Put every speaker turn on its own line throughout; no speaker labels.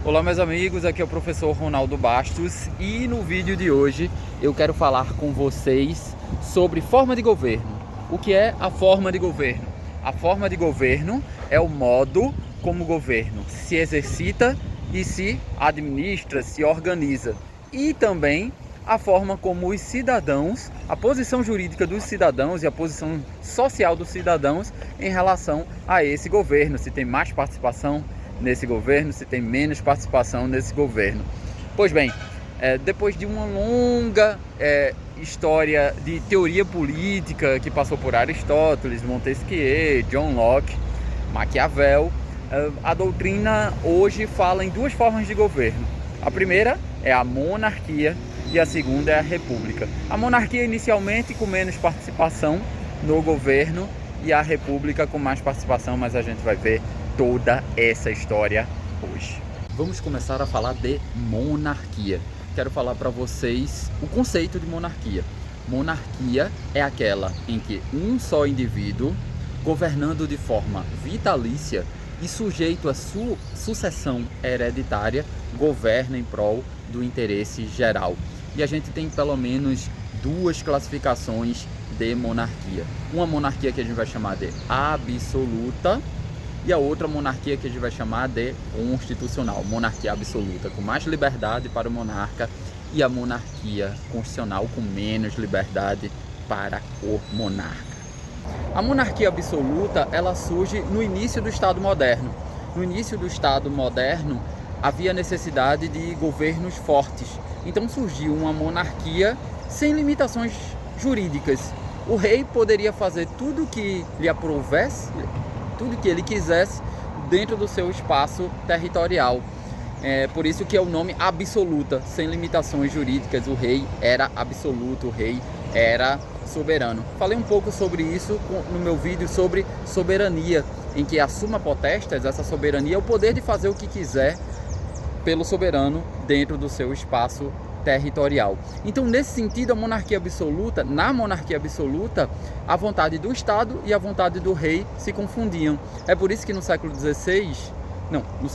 Olá meus amigos, aqui é o professor Ronaldo Bastos e no vídeo de hoje eu quero falar com vocês sobre forma de governo. O que é a forma de governo? A forma de governo é o modo como o governo se exercita e se administra, se organiza. E também a forma como os cidadãos, a posição jurídica dos cidadãos e a posição social dos cidadãos em relação a esse governo, se tem mais participação nesse governo, se tem menos participação nesse governo. Pois bem, depois de uma longa história de teoria política que passou por Aristóteles, Montesquieu, John Locke, Maquiavel, a doutrina hoje fala em duas formas de governo. A primeira é a monarquia e a segunda é a república. A monarquia inicialmente com menos participação no governo e a república com mais participação, mas a gente vai ver toda essa história hoje. Vamos começar a falar de monarquia. Quero falar para vocês o conceito de monarquia. Monarquia é aquela em que um só indivíduo, governando de forma vitalícia e sujeito à sua sucessão hereditária, governa em prol do interesse geral. E a gente tem pelo menos duas classificações de monarquia. Uma monarquia que a gente vai chamar de absoluta e a outra monarquia que a gente vai chamar de constitucional. Monarquia absoluta com mais liberdade para o monarca e a monarquia constitucional com menos liberdade para o monarca. A monarquia absoluta, ela surge no início do Estado moderno. No início do Estado moderno havia necessidade de governos fortes. Então surgiu uma monarquia sem limitações jurídicas. O rei poderia fazer tudo o que lhe aprovesse, tudo que ele quisesse dentro do seu espaço territorial. Por isso que é o nome absoluta, sem limitações jurídicas. O rei era absoluto, o rei era soberano. Falei um pouco sobre isso no meu vídeo sobre soberania, em que a summa potestas, essa soberania, é o poder de fazer o que quiser pelo soberano dentro do seu espaço territorial. Então, nesse sentido, na monarquia absoluta, a vontade do Estado e a vontade do rei se confundiam. É por isso que no século XV, no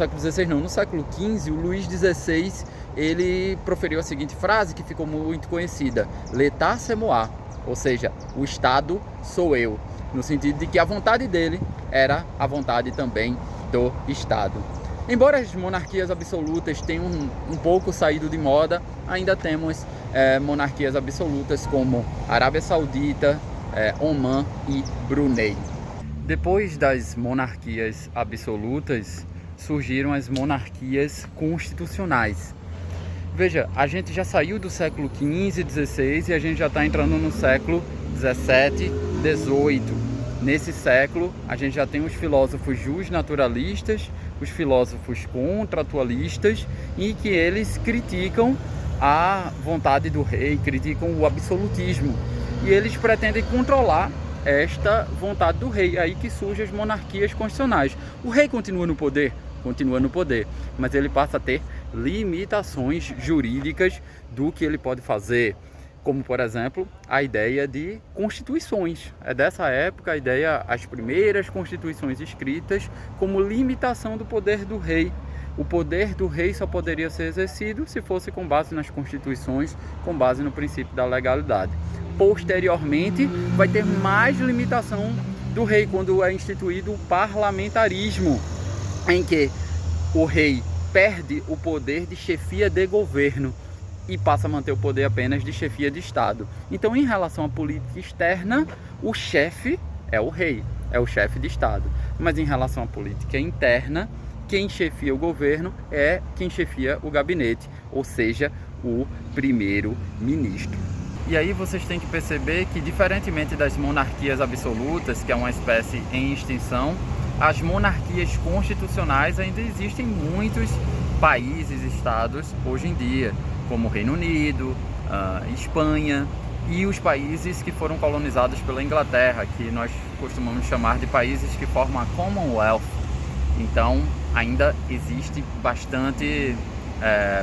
século XV, o Luís XVI, ele proferiu a seguinte frase que ficou muito conhecida: L'État c'est moi, ou seja, o Estado sou eu, no sentido de que a vontade dele era a vontade também do Estado. Embora as monarquias absolutas tenham um pouco saído de moda, ainda temos monarquias absolutas como Arábia Saudita, Omã e Brunei. Depois das monarquias absolutas, surgiram as monarquias constitucionais. Veja, a gente já saiu do século XV, XVI e a gente já está entrando no século XVII, XVIII. Nesse século, a gente já tem os filósofos justnaturalistas, os filósofos contratualistas, em que eles criticam a vontade do rei, criticam o absolutismo. E eles pretendem controlar esta vontade do rei. Aí que surgem as monarquias constitucionais. O rei continua no poder, mas ele passa a ter limitações jurídicas do que ele pode fazer, como por exemplo a ideia de constituições. É dessa época a ideia, as primeiras constituições escritas como limitação do poder do rei. O poder do rei só poderia ser exercido se fosse com base nas constituições, com base no princípio da legalidade. Posteriormente vai ter mais limitação do rei quando é instituído o parlamentarismo, em que o rei perde o poder de chefia de governo e passa a manter o poder apenas de chefia de Estado. Então, em relação à política externa, o chefe é o rei, é o chefe de Estado. Mas em relação à política interna, quem chefia o governo é quem chefia o gabinete, ou seja, o primeiro-ministro. E aí vocês têm que perceber que, diferentemente das monarquias absolutas, que é uma espécie em extinção, as monarquias constitucionais ainda existem em muitos países, estados hoje em dia, como o Reino Unido, Espanha e os países que foram colonizados pela Inglaterra, que nós costumamos chamar de países que formam a Commonwealth. Então, ainda existe bastante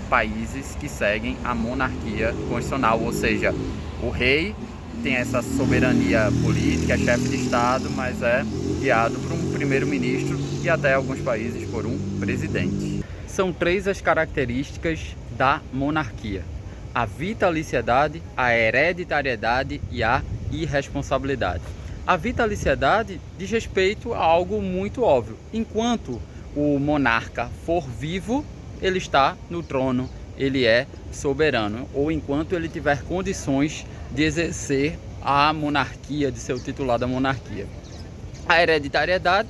países que seguem a monarquia constitucional, ou seja, o rei tem essa soberania política, é chefe de Estado, mas é guiado por um primeiro-ministro e até alguns países por um presidente. são três as características da monarquia: a vitaliciedade, a hereditariedade e a irresponsabilidade. A vitaliciedade diz respeito a algo muito óbvio. Enquanto o monarca for vivo, ele está no trono, ele é soberano, ou enquanto ele tiver condições de exercer a monarquia, de ser o titular da monarquia. A hereditariedade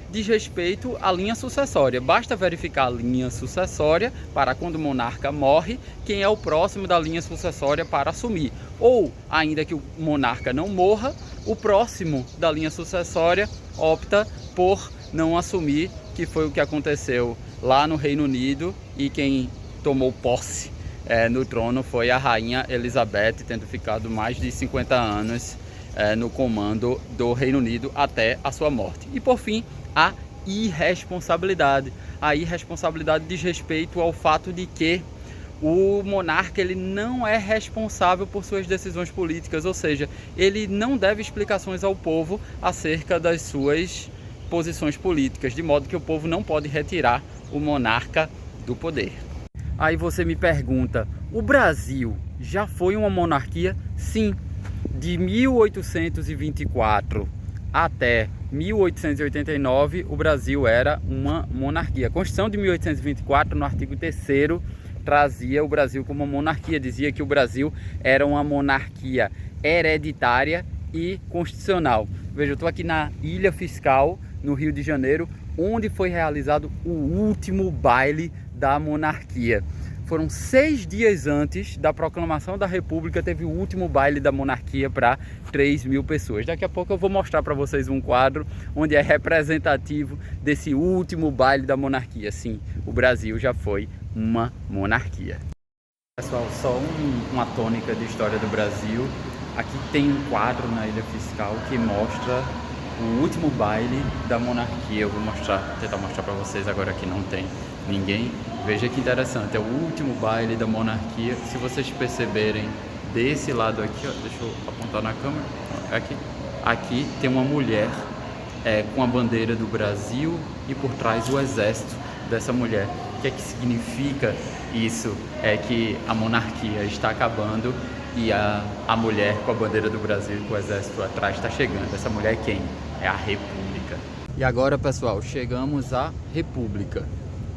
diz respeito à linha sucessória. Basta verificar a linha sucessória para quando o monarca morre, quem é o próximo da linha sucessória para assumir. Ou, ainda que o monarca não morra, o próximo da linha sucessória opta por não assumir, que foi o que aconteceu lá no Reino Unido, e quem tomou posse no trono foi a rainha Elizabeth, tendo ficado mais de 50 anos no comando do Reino Unido até a sua morte. E por fim, a irresponsabilidade. A irresponsabilidade diz respeito ao fato de que o monarca ele não é responsável por suas decisões políticas, ou seja, ele não deve explicações ao povo acerca das suas posições políticas, de modo que o povo não pode retirar o monarca do poder. Aí você me pergunta, o Brasil já foi uma monarquia? Sim, de 1824 até 1889, o Brasil era uma monarquia. A Constituição de 1824, no artigo 3º, trazia o Brasil como uma monarquia. Dizia que o Brasil era uma monarquia hereditária e constitucional. Veja, eu estou aqui na Ilha Fiscal, no Rio de Janeiro, onde foi realizado o último baile da monarquia. Foram 6 dias antes da proclamação da República, teve o último baile da monarquia para 3.000 pessoas. Daqui a pouco eu vou mostrar para vocês um quadro onde é representativo desse último baile da monarquia. Sim, o Brasil já foi uma monarquia. Pessoal, só uma tônica de história do Brasil. Aqui tem um quadro na Ilha Fiscal que mostra o último baile da monarquia. Eu vou tentar mostrar para vocês agora que não tem ninguém. Veja que interessante, é o último baile da monarquia. Se vocês perceberem desse lado aqui, ó, deixa eu apontar na câmera, aqui tem uma mulher com a bandeira do Brasil e por trás o exército dessa mulher. O que é que significa isso? É que a monarquia está acabando e a mulher com a bandeira do Brasil e com o exército atrás está chegando. Essa mulher é quem? É a República. E agora, pessoal, chegamos à República.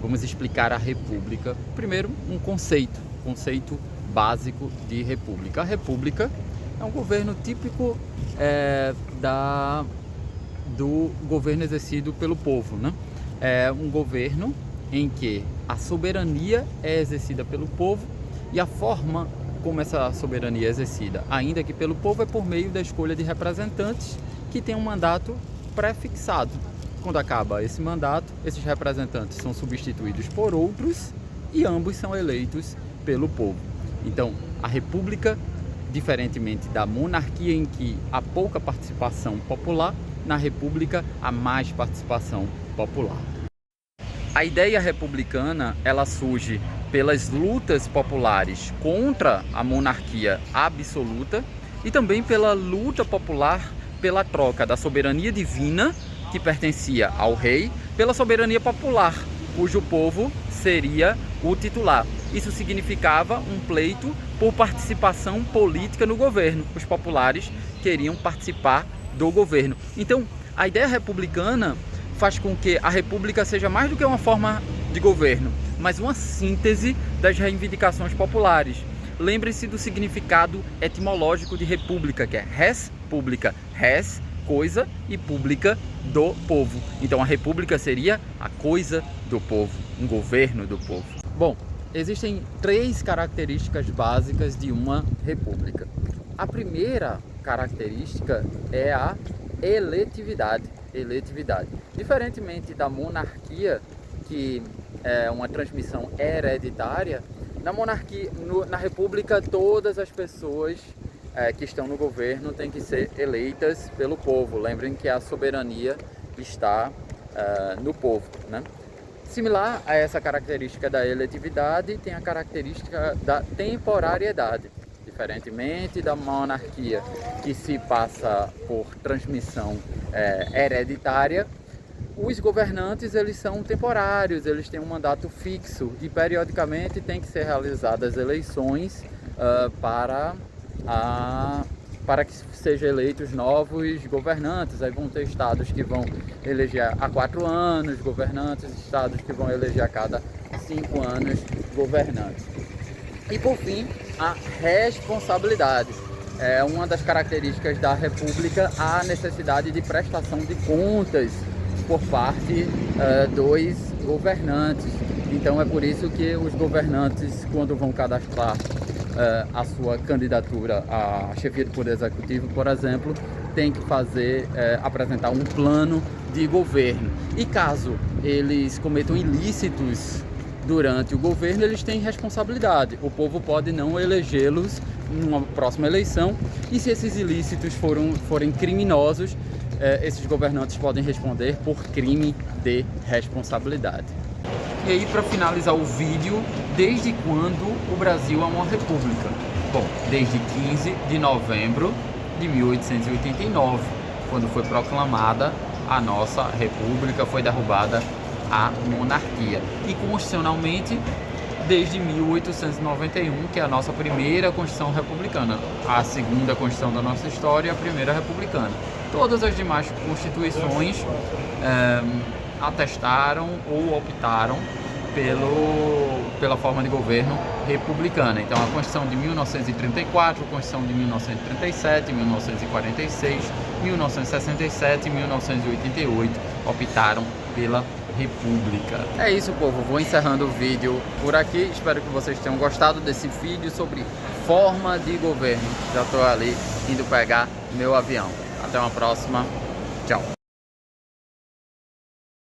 Vamos explicar a República. Primeiro, um conceito básico de República. A República é um governo típico do governo exercido pelo povo, né? É um governo em que a soberania é exercida pelo povo e a forma como essa soberania é exercida, ainda que pelo povo, é por meio da escolha de representantes que têm um mandato pré-fixado. Quando acaba esse mandato, esses representantes são substituídos por outros e ambos são eleitos pelo povo. Então, a República, diferentemente da monarquia em que há pouca participação popular, na República há mais participação popular. A ideia republicana, ela surge pelas lutas populares contra a monarquia absoluta e também pela luta popular pela troca da soberania divina, que pertencia ao rei, pela soberania popular, cujo povo seria o titular. Isso significava um pleito por participação política no governo. Os populares queriam participar do governo. Então, a ideia republicana faz com que a república seja mais do que uma forma de governo, mas uma síntese das reivindicações populares. Lembre-se do significado etimológico de república, que é res publica, res, coisa, e pública, do povo. Então a república seria a coisa do povo, um governo do povo. Bom, existem 3 características básicas de uma república. A primeira característica é a eletividade. Diferentemente da monarquia, que é uma transmissão hereditária, na república todas as pessoas que estão no governo têm que ser eleitas pelo povo. Lembrem que a soberania está no povo, né? Similar a essa característica da eletividade, tem a característica da temporariedade. Diferentemente da monarquia, que se passa por transmissão hereditária, os governantes, eles são temporários, eles têm um mandato fixo e periodicamente tem que ser realizadas eleições para que sejam eleitos novos governantes. Aí vão ter estados que vão eleger a 4 anos governantes, estados que vão eleger a cada 5 anos governantes. E por fim, a responsabilidade. É uma das características da República a necessidade de prestação de contas por parte dos governantes. Então é por isso que os governantes, quando vão cadastrar a sua candidatura à chefia do Poder Executivo, por exemplo, tem que apresentar um plano de governo. E caso eles cometam ilícitos durante o governo, eles têm responsabilidade. O povo pode não elegê-los numa próxima eleição, e se esses ilícitos forem criminosos, esses governantes podem responder por crime de responsabilidade. E aí, para finalizar o vídeo, desde quando o Brasil é uma república? Bom, desde 15 de novembro de 1889, quando foi proclamada a nossa república, foi derrubada a monarquia. E constitucionalmente, desde 1891, que é a nossa primeira Constituição republicana, a segunda Constituição da nossa história e a primeira republicana. Todas as demais constituições atestaram ou optaram pela forma de governo republicana. Então, a Constituição de 1934, a Constituição de 1937, 1946, 1967 e 1988 optaram pela República. É isso, povo. Vou encerrando o vídeo por aqui. Espero que vocês tenham gostado desse vídeo sobre forma de governo. Já estou ali indo pegar meu avião. Até uma próxima. Tchau.